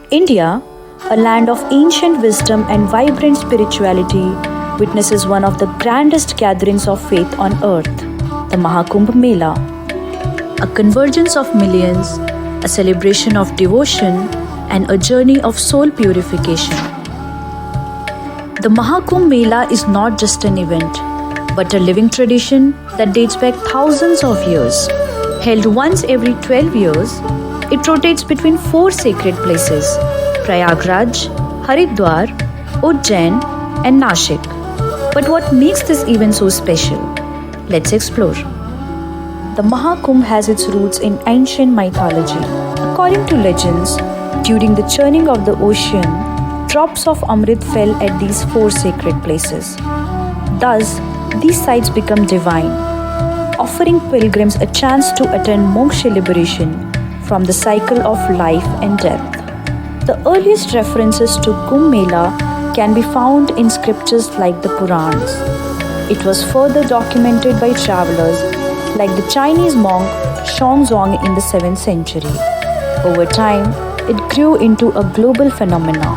India, a land of ancient wisdom and vibrant spirituality, witnesses one of the grandest gatherings of faith on earth, the Mahakumbh Mela. A convergence of millions, a celebration of devotion, and a journey of soul purification. The Mahakumbh Mela is not just an event, but a living tradition that dates back thousands of years. Held once every 12 years, it rotates between four sacred places: Prayagraj, Haridwar, Ujjain, and Nashik. But what makes this event so special? Let's explore. The Mahakumbh has its roots in ancient mythology. According to legends, during the churning of the ocean, drops of Amrit fell at these four sacred places. Thus, these sites become divine, offering pilgrims a chance to attain moksha liberation from the cycle of life and death. The earliest references to Kumbh Mela can be found in scriptures like the Purans. It was further documented by travelers like the Chinese monk Xuanzang in the 7th century. Over time, it grew into a global phenomenon.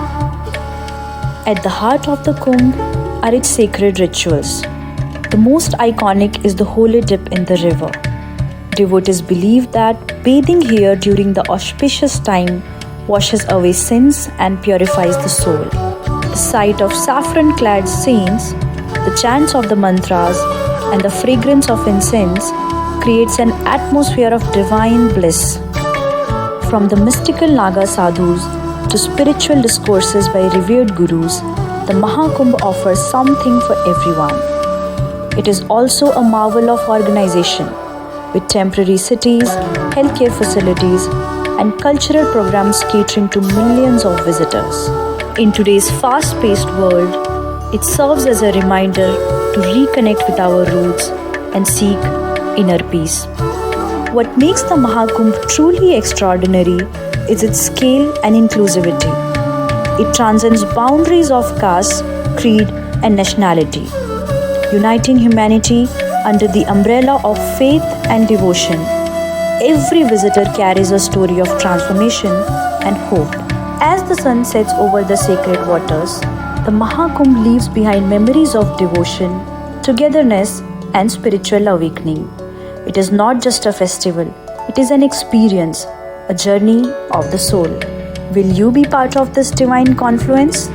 At the heart of the Kumbh are its sacred rituals. The most iconic is the holy dip in the river. Devotees believe that bathing here during the auspicious time washes away sins and purifies the soul. The sight of saffron-clad saints, the chants of the mantras, and the fragrance of incense creates an atmosphere of divine bliss. From the mystical Naga sadhus to spiritual discourses by revered gurus, the Mahakumbh offers something for everyone. It is also a marvel of organization, with temporary cities, healthcare facilities, and cultural programs catering to millions of visitors. In today's fast-paced world, it serves as a reminder to reconnect with our roots and seek inner peace. What makes the Mahakumbh truly extraordinary is its scale and inclusivity. It transcends boundaries of caste, creed, and nationality, uniting humanity under the umbrella of faith and devotion. Every visitor carries a story of transformation and hope. As the sun sets over the sacred waters, the Mahakumbh leaves behind memories of devotion, togetherness, and spiritual awakening. It is not just a festival, it is an experience, a journey of the soul. Will you be part of this divine confluence?